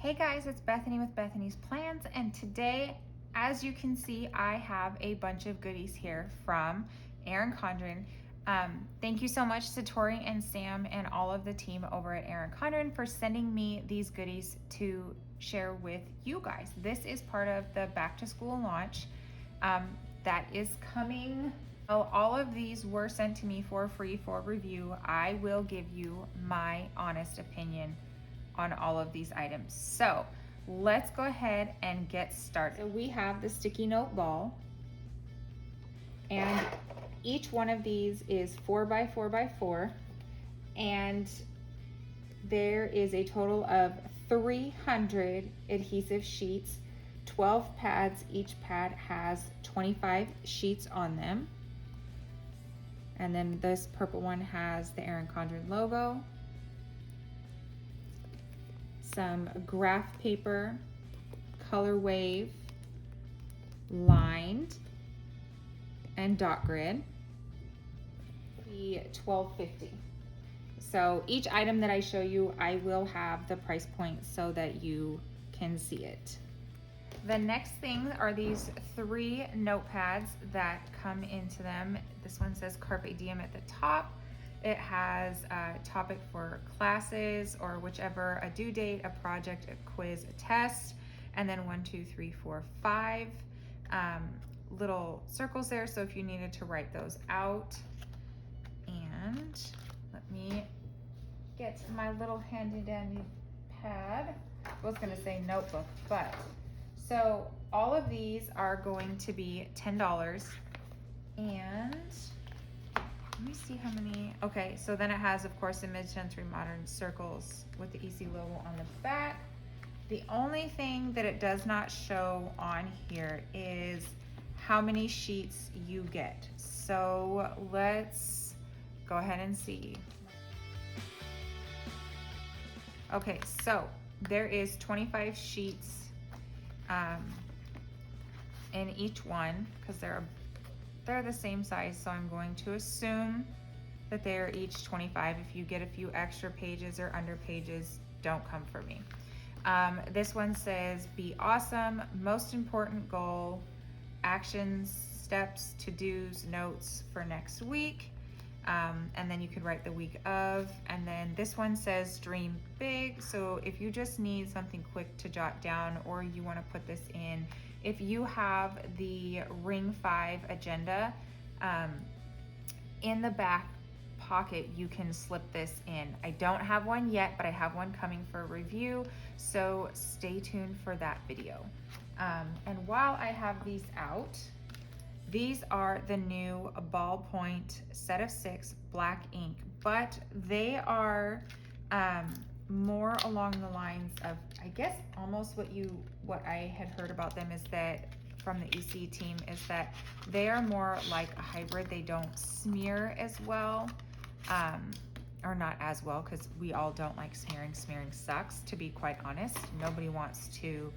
Hey guys, it's Bethany with Bethany's Plans, and today, as you can see, I have a bunch of goodies here from Erin Condren. Thank you so much to Tori and Sam and all of the team over at Erin Condren for sending me these goodies to share with you guys. This is part of the back to school launch that is coming. All of these were sent to me for free for review. I will give you my honest opinion on all of these items. So let's go ahead and get started. So we have the sticky note ball, and each one of these is 4x4x4, and there is a total of 300 adhesive sheets, 12 pads. Each pad has 25 sheets on them. And then this purple one has the Erin Condren logo, some graph paper, color wave, lined, and dot grid. The $12.50. So each item that I show you, I will have the price point so that you can see it. The next thing are these 3 notepads that come into them. This one says Carpe Diem at the top. It has a topic for classes or whichever, a due date, a project, a quiz, a test, and then 1, 2, 3, 4, 5 little circles there. So if you needed to write those out. And let me get my little handy dandy pad. I was gonna say notebook, but so all of these are going to be $10, and let me see how many. Okay, so then it has, of course, the mid-century modern circles with the EC logo on the back. The only thing that it does not show on here is how many sheets you get. So let's go ahead and see. Okay, so there is 25 sheets in each one, because they're the same size, so I'm going to assume that they're each 25. If you get a few extra pages or under pages, don't come for me. This one says, be awesome, most important goal, actions, steps, to-dos, notes for next week. And then you could write the week of, and then this one says dream big. So if you just need something quick to jot down, or you want to put this in, if you have the Ring 5 agenda in the back pocket, you can slip this in. I don't have one yet, but I have one coming for review, so stay tuned for that video. And while I have these out, these are the new ballpoint set of 6 black ink, but they are more along the lines of, I guess, almost what I had heard about them is that from the EC team is that they are more like a hybrid. They don't smear as well, or not as well, because we all don't like smearing. Smearing sucks, to be quite honest. Nobody wants to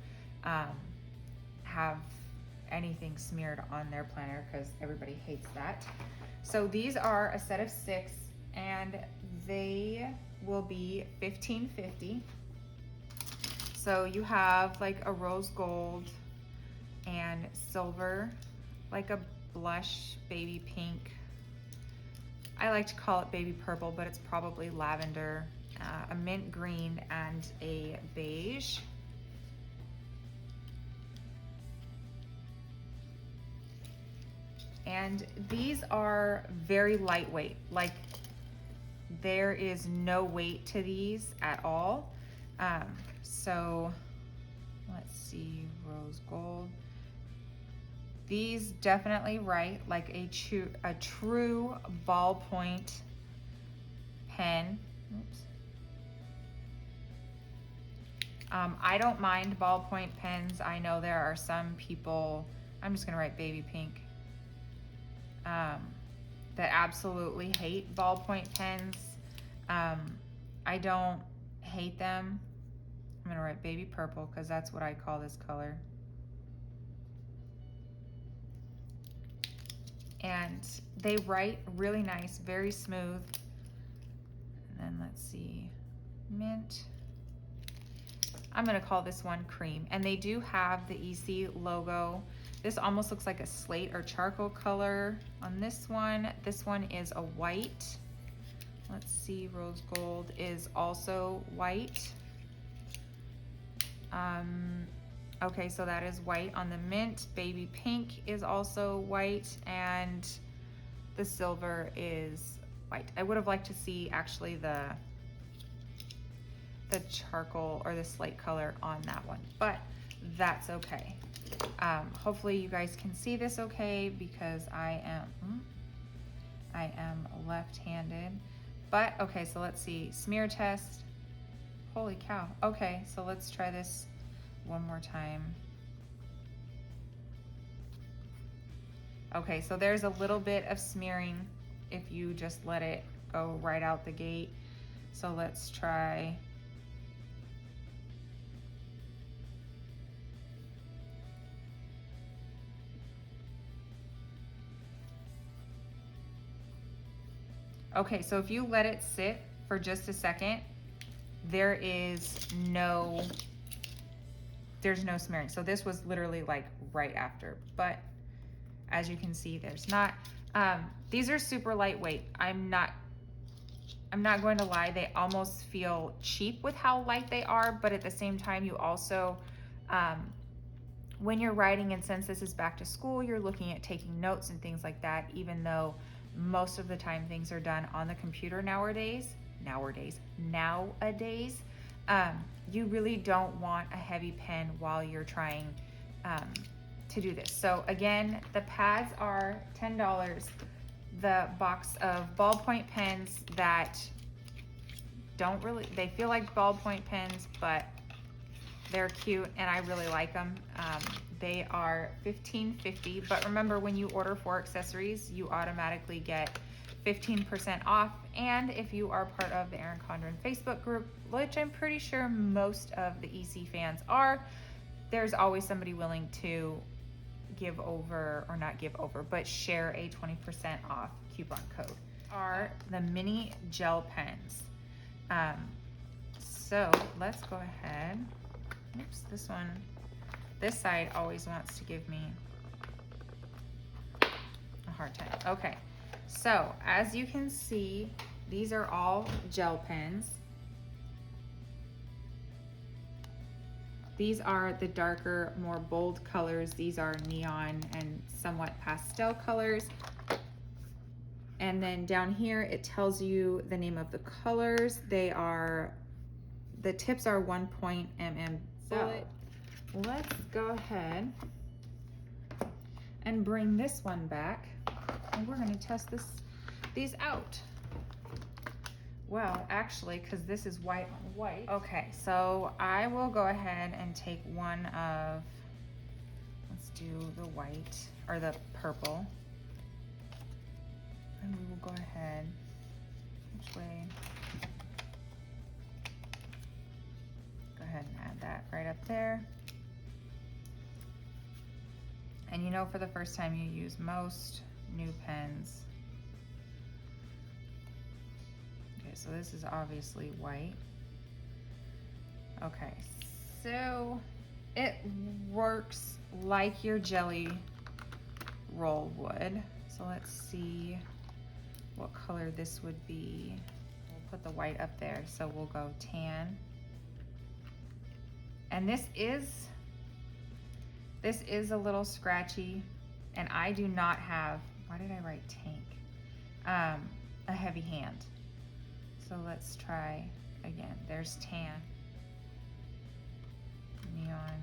have anything smeared on their planner because everybody hates that. So these are a set of 6, and they will be $15.50. So you have like a rose gold and silver, like a blush baby pink. I like to call it baby purple, but it's probably lavender, a mint green, and a beige. And these are very lightweight. Like, there is no weight to these at all. So let's see, rose gold. These definitely write like a true ballpoint pen. Oops. I don't mind ballpoint pens. I know there are some people, I'm just gonna write baby pink, that absolutely hate ballpoint pens. I don't hate them. I'm gonna write baby purple because that's what I call this color. And they write really nice, very smooth. And then let's see, mint. I'm gonna call this one cream. And they do have the EC logo. This almost looks like a slate or charcoal color on this one. This one is a white. Let's see, rose gold is also white. Okay, so that is white on the mint. Baby pink is also white, and the silver is white. I would have liked to see actually the charcoal or the slate color on that one, but that's okay. Hopefully you guys can see this okay, because I am left-handed. But okay, so let's see, smear test. Holy cow. Okay, so let's try this one more time. Okay, so there's a little bit of smearing if you just let it go right out the gate. So let's try. Okay, so if you let it sit for just a second, there's no smearing. So this was literally like right after, but as you can see, there's not. These are super lightweight. I'm not going to lie, they almost feel cheap with how light they are, but at the same time, you also, when you're writing, and since this is back to school, you're looking at taking notes and things like that, even though most of the time things are done on the computer nowadays, you really don't want a heavy pen while you're trying to do this. So again, the pads are $10. The box of ballpoint pens that they feel like ballpoint pens, but they're cute and I really like them. They are $15.50, but remember, when you order 4 accessories, you automatically get 15% off. And if you are part of the Erin Condren Facebook group, which I'm pretty sure most of the EC fans are, there's always somebody willing to give over, or not give over, but share a 20% off coupon code. Are the mini gel pens. So let's go ahead. Oops, this side always wants to give me a hard time. Okay, so as you can see, these are all gel pens. These are the darker, more bold colors. These are neon and somewhat pastel colors. And then down here, it tells you the name of the colors. The tips are 1.mm bullet. So let's go ahead and bring this one back, and we're gonna test these out. Well, actually, because this is white on white. Okay, so I will go ahead and take one of, let's do the white, or the purple. And we will go ahead, which way? Go ahead and add that right up there. And you know, for the first time you use most new pens. Okay, so this is obviously white. Okay, so it works like your jelly roll would. So let's see what color this would be. We'll put the white up there, so we'll go tan. And this is a little scratchy, and I do not have, why did I write tank? A heavy hand. So let's try again. There's tan, neon.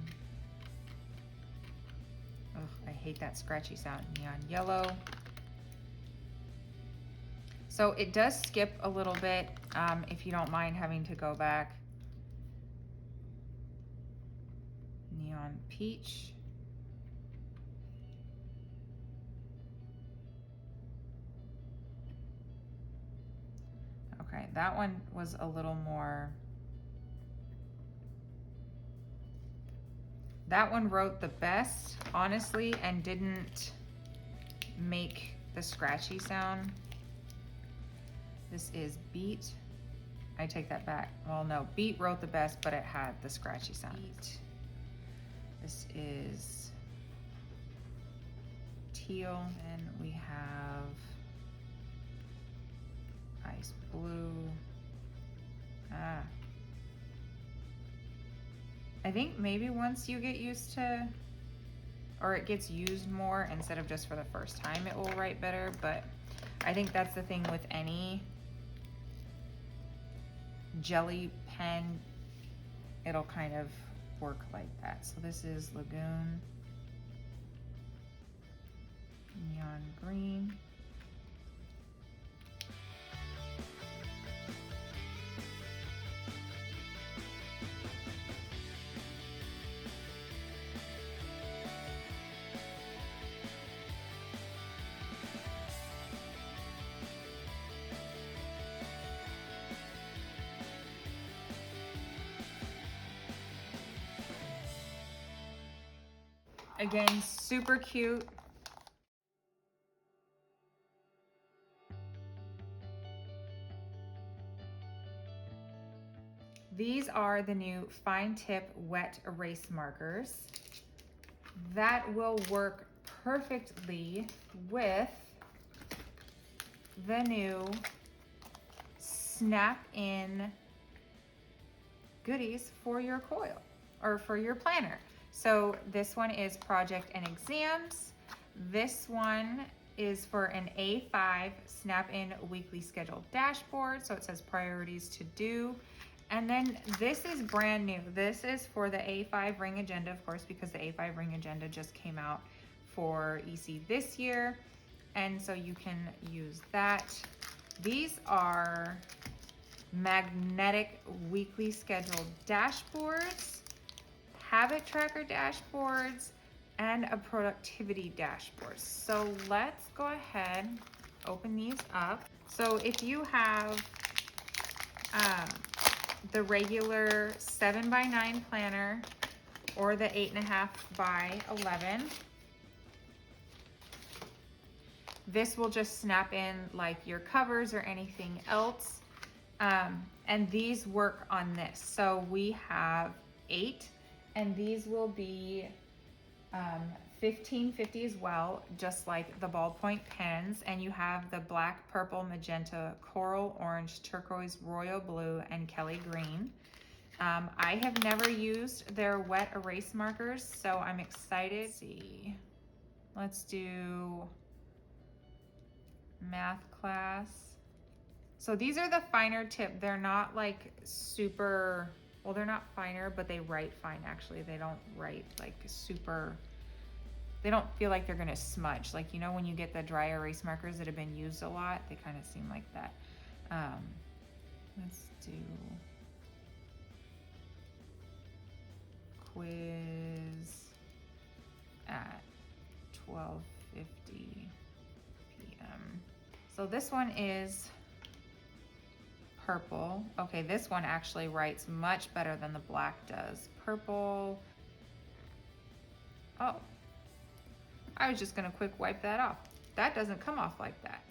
Ugh, I hate that scratchy sound. Neon yellow. So it does skip a little bit, if you don't mind having to go back. Neon peach. Okay, that one was a little more, that one wrote the best, honestly, and didn't make the scratchy sound. This is beet. I take that back. Well, no, Beat wrote the best, but it had the scratchy sound. Beat. This is teal, and we have ice blue. I think maybe once you get used to, or it gets used more instead of just for the first time, it will write better. But I think that's the thing with any jelly pen, it'll kind of work like that. So this is Lagoon, neon green. Again, super cute. These are the new fine tip wet erase markers. That will work perfectly with the new snap-in goodies for your coil or for your planner. So this one is project and exams. This one is for an A5 snap-in weekly scheduled dashboard. So it says priorities to do. And then this is brand new. This is for the A5 ring agenda, of course, because the A5 ring agenda just came out for EC this year. And so you can use that. These are magnetic weekly scheduled dashboards, habit tracker dashboards, and a productivity dashboard. So let's go ahead, open these up. So if you have the regular 7x9 planner or the 8.5x11, this will just snap in like your covers or anything else. And these work on this. So we have 8, and these will be 1550 as well, just like the ballpoint pens. And you have the black, purple, magenta, coral, orange, turquoise, royal blue, and Kelly green. I have never used their wet erase markers, so I'm excited. Let's see, let's do math class. So these are the finer tip. They're not like super, well, they're not finer, but they write fine actually. They don't write like super, they don't feel like they're gonna smudge. Like, you know, when you get the dry erase markers that have been used a lot, they kind of seem like that. Let's do quiz at 12:50 p.m. So this one is purple. Okay, this one actually writes much better than the black does. Purple. Oh, I was just gonna quick wipe that off. That doesn't come off like that.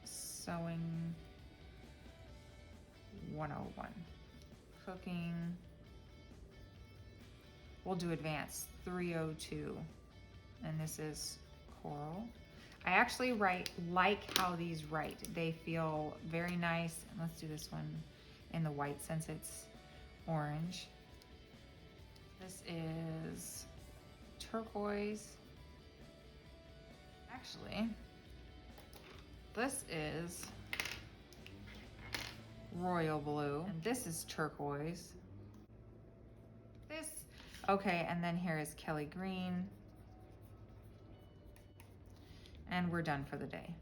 Sewing 101. Cooking. We'll do advanced 302. And this is coral. I actually like how these write. They feel very nice. And let's do this one in the white since it's orange. This is turquoise. Actually, this is royal blue, and this is turquoise. This, okay, and then here is Kelly green. And we're done for the day.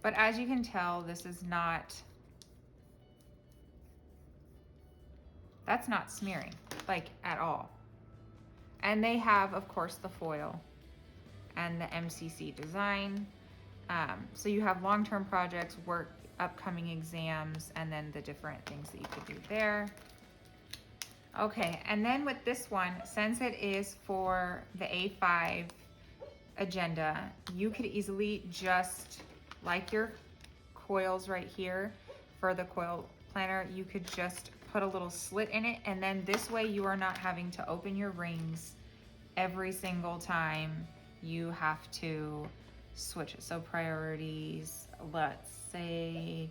But as you can tell, this is not, that's not smearing, like at all. And they have, of course, the foil and the MCC design. So you have long-term projects, work, upcoming exams, and then the different things that you could do there. Okay, and then with this one, since it is for the A5 agenda, you could easily just, like your coils right here, for the coil planner, you could just put a little slit in it, and then this way you are not having to open your rings every single time you have to switch it. So priorities, let's say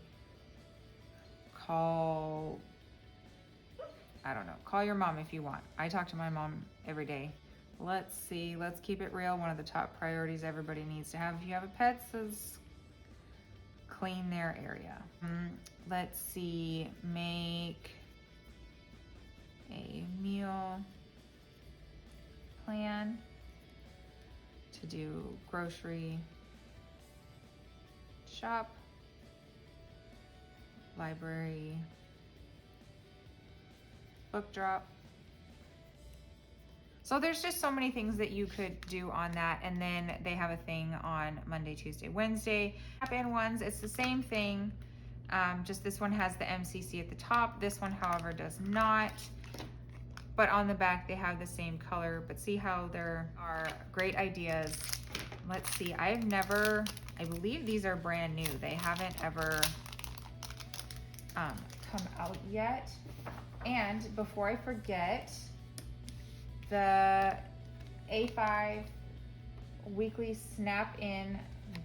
call, I don't know, call your mom if you want. I talk to my mom every day. Let's see, let's keep it real. One of the top priorities everybody needs to have if you have a pet is clean their area. Let's see, make a meal plan to do grocery shop, library, book drop. So there's just so many things that you could do on that. And then they have a thing on Monday, Tuesday, Wednesday. Tap-in ones, it's the same thing. Just this one has the MCC at the top. This one, however, does not. But on the back, they have the same color. But see how there are great ideas. Let's see, I believe these are brand new. They haven't ever come out yet. And before I forget, the A5 weekly snap-in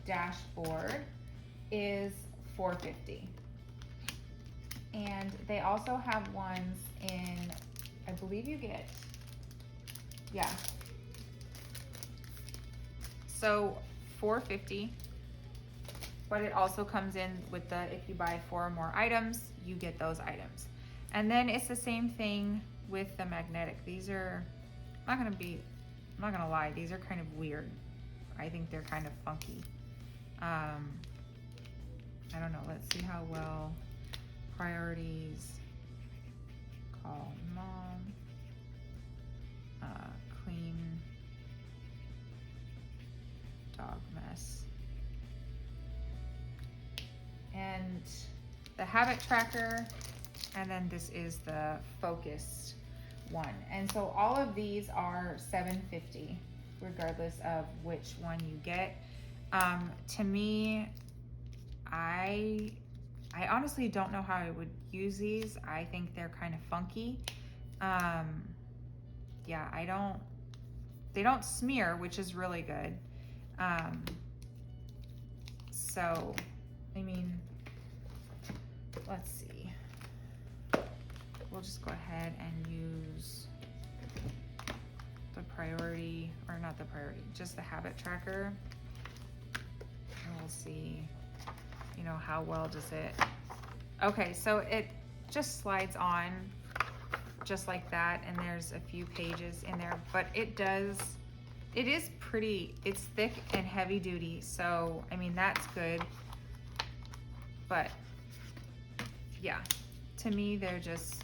dashboard is $4.50. And they also have ones in, I believe you get, yeah. So $4.50, but it also comes in with the, if you buy 4 or more items, you get those items. And then it's the same thing with the magnetic. These are, I'm not gonna lie, these are kind of weird. I think they're kind of funky. I don't know, let's see how well priorities, call mom, clean dog mess. And the habit tracker, and then this is the focused one. And so all of these are $7.50 regardless of which one you get. To me, I honestly don't know how I would use these. I think they're kind of funky. Yeah, they don't smear, which is really good. So, I mean, let's see. We'll just go ahead and use the priority, or not the priority, just the habit tracker. And we'll see, you know, how well does it. Okay, so it just slides on just like that, and there's a few pages in there, but it is pretty, it's thick and heavy duty, so I mean, that's good. But yeah, to me, they're just,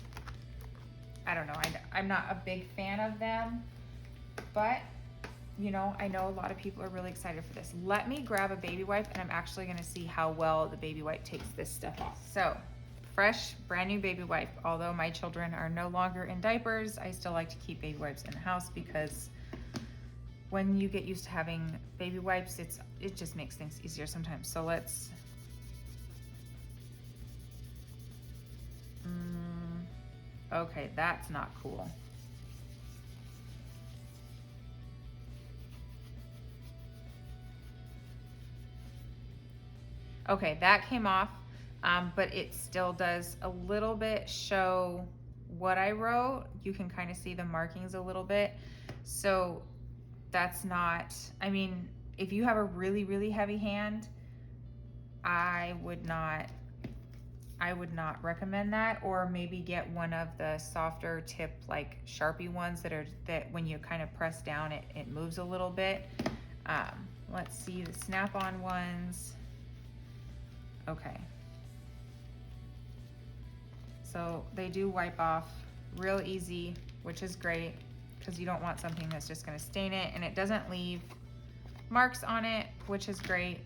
I don't know, I'm not a big fan of them, but you know, I know a lot of people are really excited for this. Let me grab a baby wipe, and I'm actually gonna see how well the baby wipe takes this stuff off. So, fresh, brand new baby wipe. Although my children are no longer in diapers, I still like to keep baby wipes in the house because when you get used to having baby wipes, it just makes things easier sometimes. So let's, okay, that's not cool. Okay, that came off, but it still does a little bit show what I wrote. You can kind of see the markings a little bit. So that's not, I mean, if you have a really, really heavy hand, I would not recommend that, or maybe get one of the softer tip, like Sharpie ones that when you kind of press down, it moves a little bit. Let's see the snap-on ones. Okay. So they do wipe off real easy, which is great because you don't want something that's just gonna stain it, and it doesn't leave marks on it, which is great.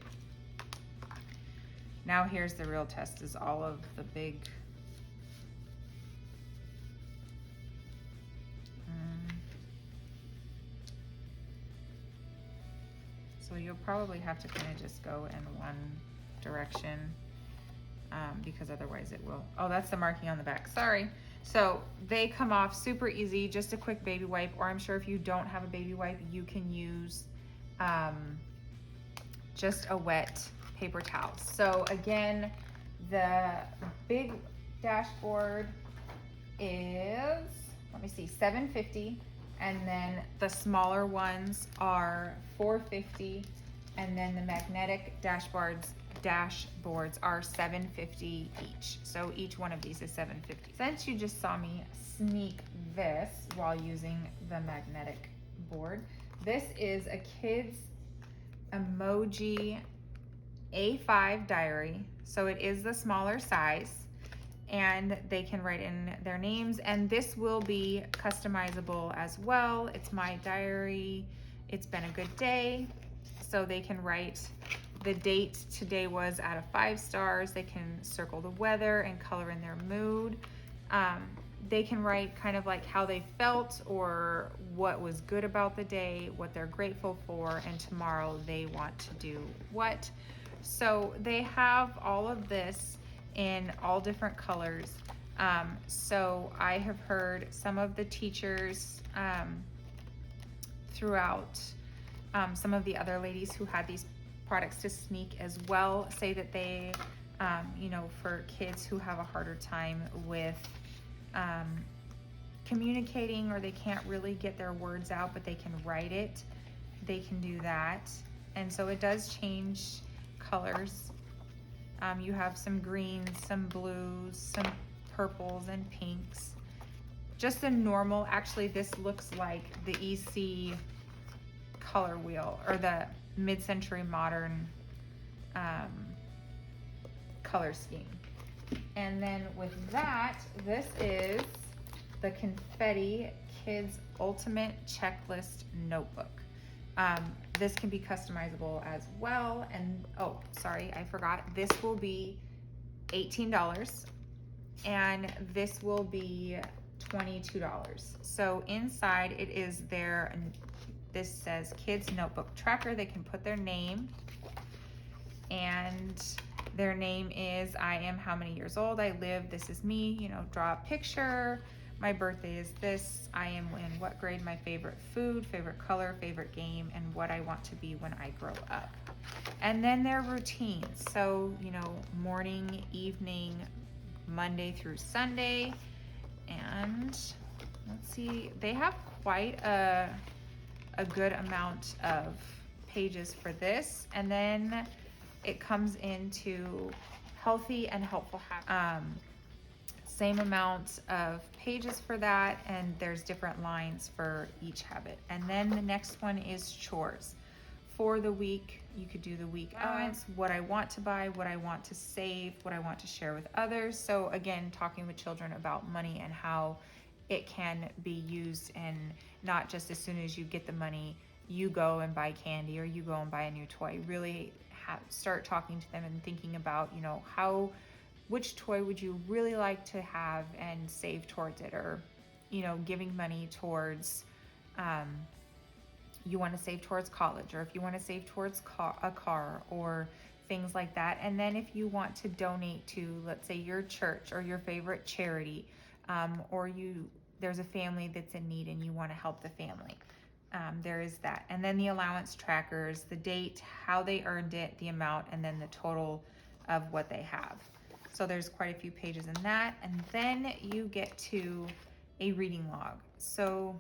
Now here's the real test, is all of the big, so you'll probably have to kind of just go in one direction. because otherwise it will. Oh, that's the marking on the back, sorry. So they come off super easy, just a quick baby wipe, or I'm sure if you don't have a baby wipe, you can use just a wet paper towel. So again, the big dashboard is, let me see, $7.50, and then the smaller ones are $4.50, and then the magnetic dashboards are $7.50 each. So each one of these is $7.50. Since you just saw me sneak this while using the magnetic board, this is a kid's emoji A5 diary. So it is the smaller size, and they can write in their names, and this will be customizable as well. It's my diary, it's been a good day. So they can write the date today was out of 5 stars. They can circle the weather and color in their mood. They can write kind of like how they felt or what was good about the day, what they're grateful for, and tomorrow they want to do what. So they have all of this in all different colors. So I have heard some of the teachers throughout, some of the other ladies who had these products to sneak as well say that they, you know, for kids who have a harder time with communicating, or they can't really get their words out, but they can write it, they can do that. And so it does change colors. You have some greens, some blues, some purples and pinks. Just a normal, actually this looks like the EC color wheel, or the mid-century modern color scheme. And then with that, this is the Confetti Kids Ultimate Checklist Notebook. This can be customizable as well. And oh, sorry, I forgot. This will be $18, and this will be $22. So inside it is their, this says Kids Notebook Tracker. They can put their name, and their name is, I am how many years old I live, this is me, you know, draw a picture, my birthday is this, I am in what grade, my favorite food, favorite color, favorite game, and what I want to be when I grow up. And then their routines, so, you know, morning, evening, Monday through Sunday. And let's see, they have quite a good amount of pages for this. And then it comes into healthy and helpful habits. Same amount of pages for that, and there's different lines for each habit. And then the next one is chores. For the week, you could do the week allowance, what I want to buy, what I want to save, what I want to share with others. So again, talking with children about money and how it can be used, and not just as soon as you get the money, you go and buy candy or you go and buy a new toy. Really start talking to them and thinking about, you know, which toy would you really like to have and save towards it, or, you know, giving money towards, you want to save towards college, or if you want to save towards a car or things like that. And then if you want to donate to, let's say, your church or your favorite charity, or there's a family that's in need and you want to help the family. There is that. And then the allowance trackers, the date, how they earned it, the amount, and then the total of what they have. So there's quite a few pages in that. And then you get to a reading log. So,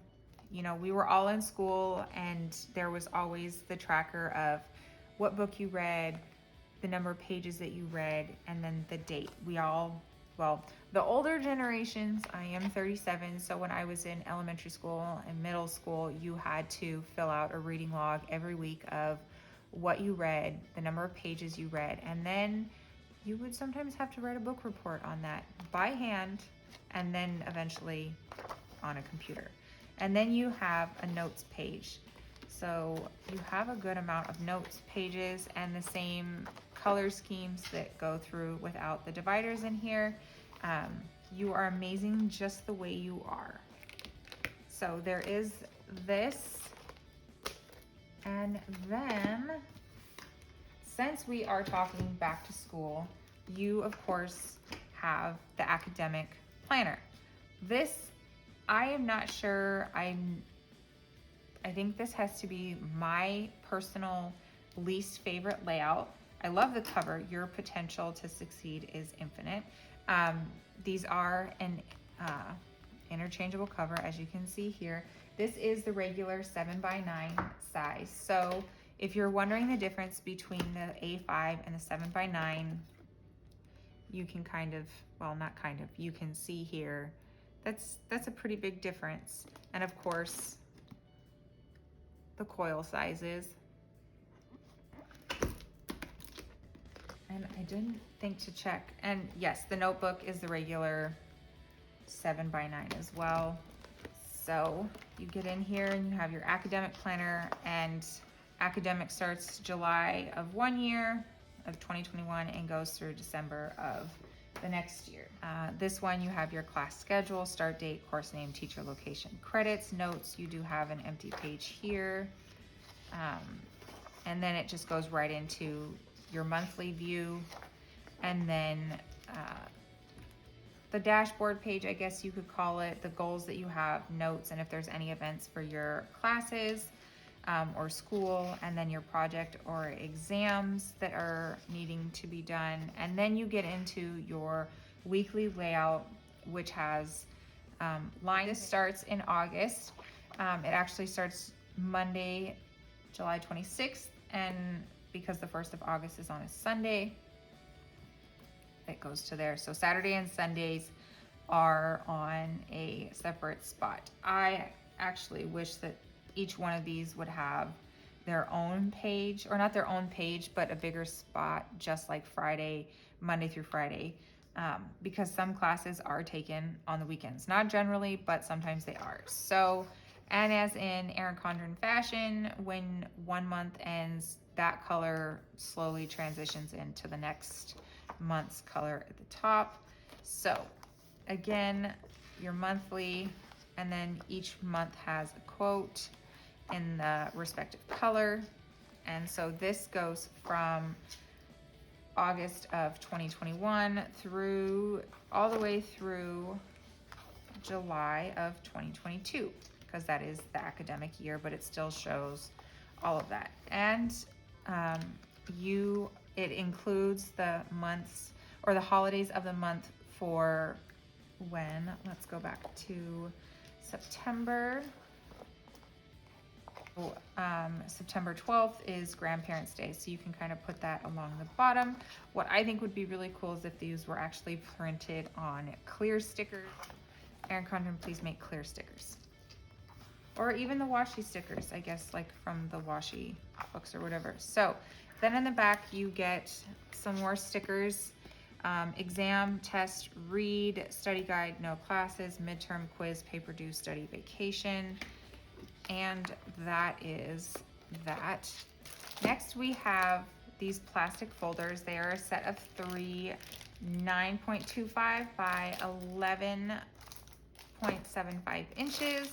you know, we were all in school, and there was always the tracker of what book you read, the number of pages that you read, and then the date. Well, the older generations, I am 37, so when I was in elementary school and middle school, you had to fill out a reading log every week of what you read, the number of pages you read, and then you would sometimes have to write a book report on that by hand, and then eventually on a computer. And then you have a notes page. So you have a good amount of notes pages and the same color schemes that go through without the dividers in here. You are amazing just the way you are. So there is this. And then, since we are talking back to school, you of course have the academic planner. This, I am not sure, I think this has to be my personal least favorite layout. I love the cover. Your potential to succeed is infinite. These are an interchangeable cover, as you can see here. This is the regular 7x9 size. So if you're wondering the difference between the A5 and the 7x9, you can kind of, well, not kind of, you can see here, that's a pretty big difference. And of course, the coil sizes. And I didn't think to check. And yes, the notebook is the regular 7x9 as well. So you get in here and you have your academic planner, and academic starts July of one year of 2021 and goes through December of the next year. This one, you have your class schedule, start date, course name, teacher location, credits, notes. You do have an empty page here. And then it just goes right into your monthly view. And then the dashboard page, I guess you could call it, the goals that you have, notes, and if there's any events for your classes or school, and then your project or exams that are needing to be done. And then you get into your weekly layout, which has lines. This starts in August. It actually starts Monday, July 26th, and because the 1st of August is on a Sunday, it goes to there. So Saturday and Sundays are on a separate spot. I actually wish that each one of these would have their own page, or not their own page, but a bigger spot, just like Friday, Monday through Friday, because some classes are taken on the weekends. Not generally, but sometimes they are. So, and as in Erin Condren fashion, when one month ends, that color slowly transitions into the next month's color at the top. So again, your monthly, and then each month has a quote in the respective color. And so this goes from August of 2021 through all the way through July of 2022, because that is the academic year, but it still shows all of that. And it includes the months or the holidays of the month for when, let's go back to September. September 12th is Grandparents' Day, so you can kind of put that along the bottom. What I think would be really cool is if these were actually printed on clear stickers. Erin Condren, please make clear stickers. Or even the washi stickers, I guess, like from the washi books or whatever. So then in the back, you get some more stickers. Exam, test, read, study guide, no classes, midterm quiz, paper due, study vacation. And that is that. Next, we have these plastic folders. They are a set of 3, 9.25 by 11.75 inches.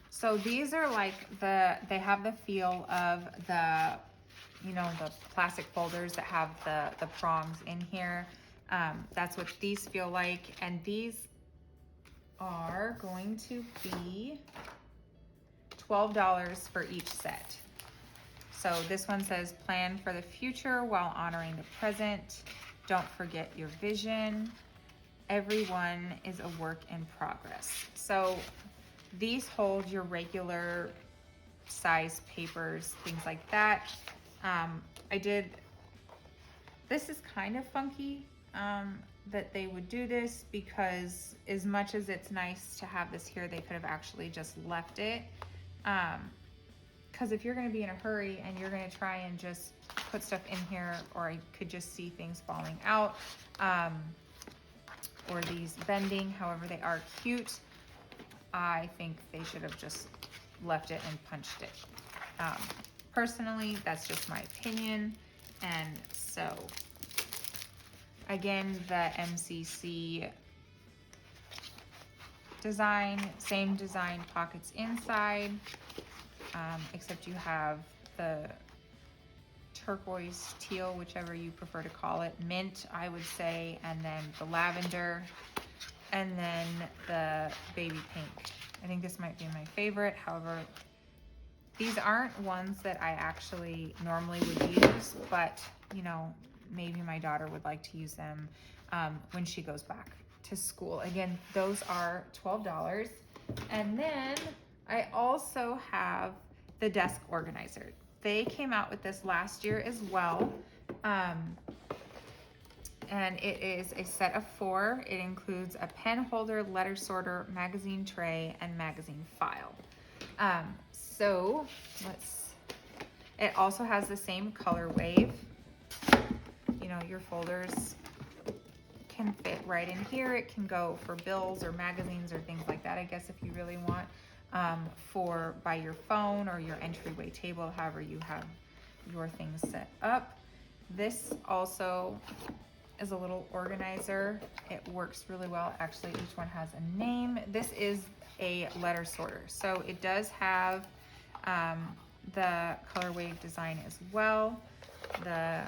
So these are like they have the feel of the, the plastic folders that have the prongs in here. That's what these feel like. And these are going to be $12 for each set. So this one says, plan for the future while honoring the present. Don't forget your vision. Everyone is a work in progress. So these hold your regular size papers, things like that. This is kind of funky that they would do this, because as much as it's nice to have this here, they could have actually just left it. Because if you're going to be in a hurry and you're going to try and just put stuff in here, or I could just see things falling out, or these bending, however they are cute, I think they should have just left it and punched it. Personally, that's just my opinion. And so again, the MCC design, same design, pockets inside, except you have the turquoise, teal, whichever you prefer to call it, mint, I would say, and then the lavender, and then the baby pink. I think this might be my favorite. However, these aren't ones that I actually normally would use, but you know, maybe my daughter would like to use them when she goes back to school. Again, those are $12. And then I also have the desk organizer. They came out with this last year as well. And it is a set of 4. It includes a pen holder, letter sorter, magazine tray, and magazine file. So it also has the same color wave. You know, your folders can fit right in here. It can go for bills or magazines or things like that, I guess, if you really want, by your phone or your entryway table, however you have your things set up. This also is a little organizer. It works really well. Actually, each one has a name. This is a letter sorter. So it does have the color wave design as well. The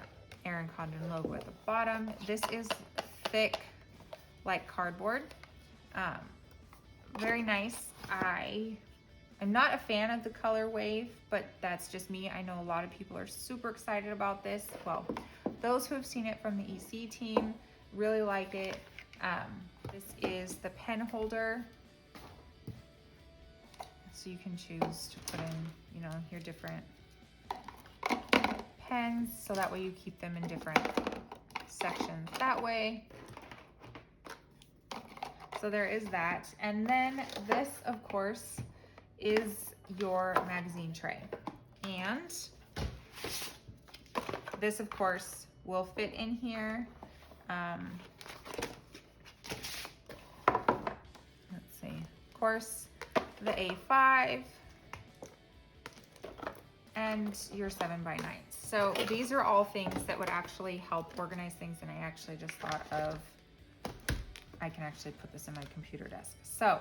Erin Condren logo at the bottom. This is thick like cardboard. Very nice. I'm not a fan of the color wave, but that's just me. I know a lot of people are super excited about this. Well, those who have seen it from the EC team really like it. This is the pen holder. So you can choose to put in, you know, your different pens, so that way you keep them in different sections that way. So there is that. And then this, of course, is your magazine tray. And this, of course, will fit in here. Let's see, of course, the A5 and your 7x9. So these are all things that would actually help organize things, and I actually just thought of, I can actually put this in my computer desk. So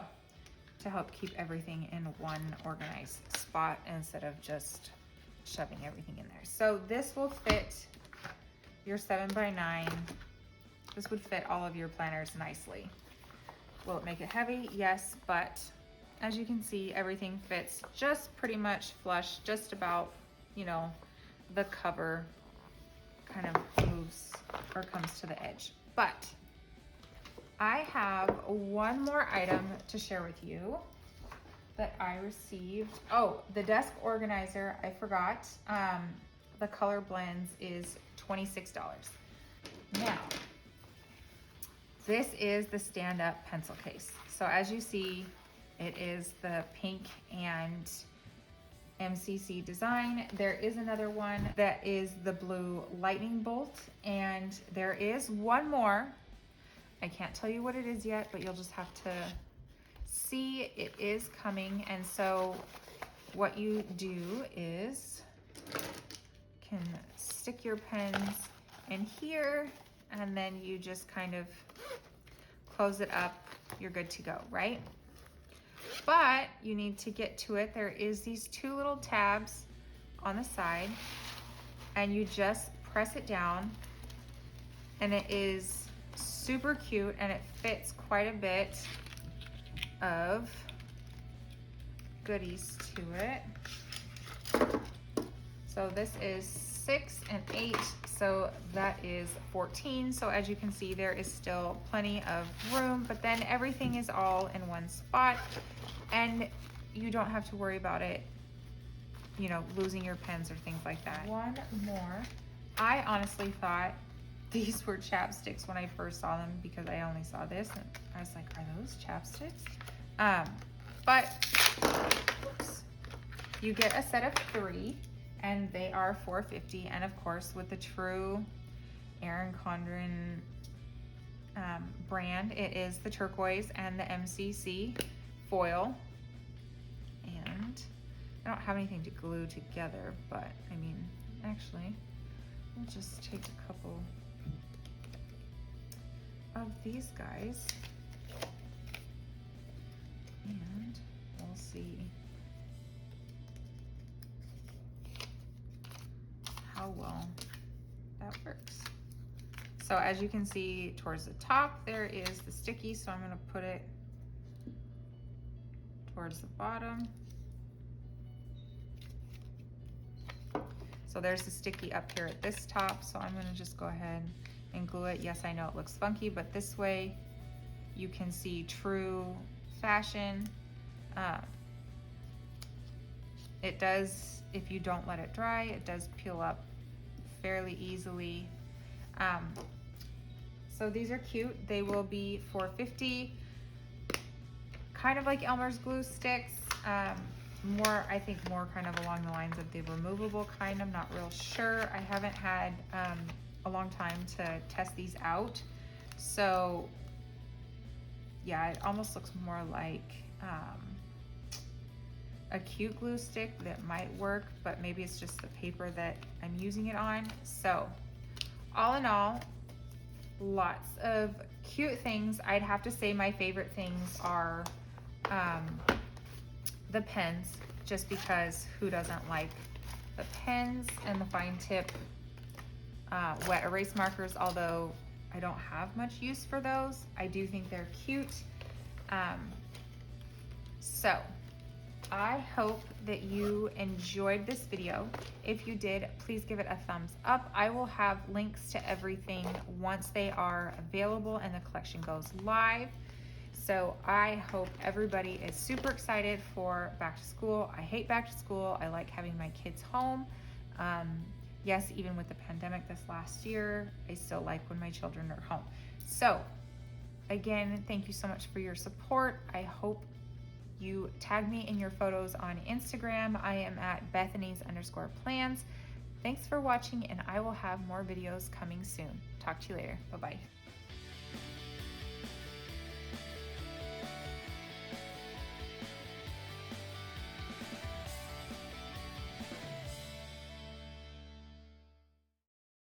to help keep everything in one organized spot instead of just shoving everything in there. So this will fit your 7x9. This would fit all of your planners nicely. Will it make it heavy? Yes, but as you can see, everything fits just pretty much flush, just about, you know, the cover kind of moves or comes to the edge. But I have one more item to share with you that I received. Oh, the desk organizer, I forgot. The color blends is $26. Now, this is the stand-up pencil case. So as you see, it is the pink and MCC design. There is another one that is the blue lightning bolt, and there is one more. I can't tell you what it is yet, but you'll just have to see. It is coming. And so what you do is can stick your pens in here, and then you just kind of close it up. You're good to go, right? But you need to get to it. There is these 2 little tabs on the side, and you just press it down, and it is super cute, and it fits quite a bit of goodies to it. So this is 6 and 8, so that is 14. So as you can see, there is still plenty of room, but then everything is all in one spot, and you don't have to worry about it, you know, losing your pens or things like that. One more. I honestly thought these were chapsticks when I first saw them, because I only saw this and I was like, are those chapsticks? But oops, you get a set of 3, and they are $4.50. And of course, with the true Erin Condren brand, it is the turquoise and the MCC foil. And I don't have anything to glue together, but I mean, actually, we'll just take a couple of these guys, and we'll see how well, that works. So as you can see towards the top, there is the sticky, so I'm gonna put it towards the bottom. So there's the sticky up here at this top, so I'm gonna just go ahead and glue it. Yes, I know it looks funky, but this way you can see true fashion. It does, if you don't let it dry, it does peel up fairly easily. So these are cute. They will be $4.50. Kind of like Elmer's glue sticks. More, I think more kind of along the lines of the removable kind. I'm not real sure. I haven't had a long time to test these out. So yeah, it almost looks more like a cute glue stick that might work, but maybe it's just the paper that I'm using it on. So all in all, lots of cute things. I'd have to say my favorite things are the pens, just because who doesn't like the pens, and the fine tip wet erase markers, although I don't have much use for those. I do think they're cute. So I hope that you enjoyed this video. If you did, please give it a thumbs up. I will have links to everything once they are available and the collection goes live. So I hope everybody is super excited for back to school. I hate back to school. I like having my kids home. Yes, even with the pandemic this last year, I still like when my children are home. So again, thank you so much for your support. I hope you tag me in your photos on Instagram. I am at Bethany's_plans. Thanks for watching, and I will have more videos coming soon. Talk to you later. Bye-bye.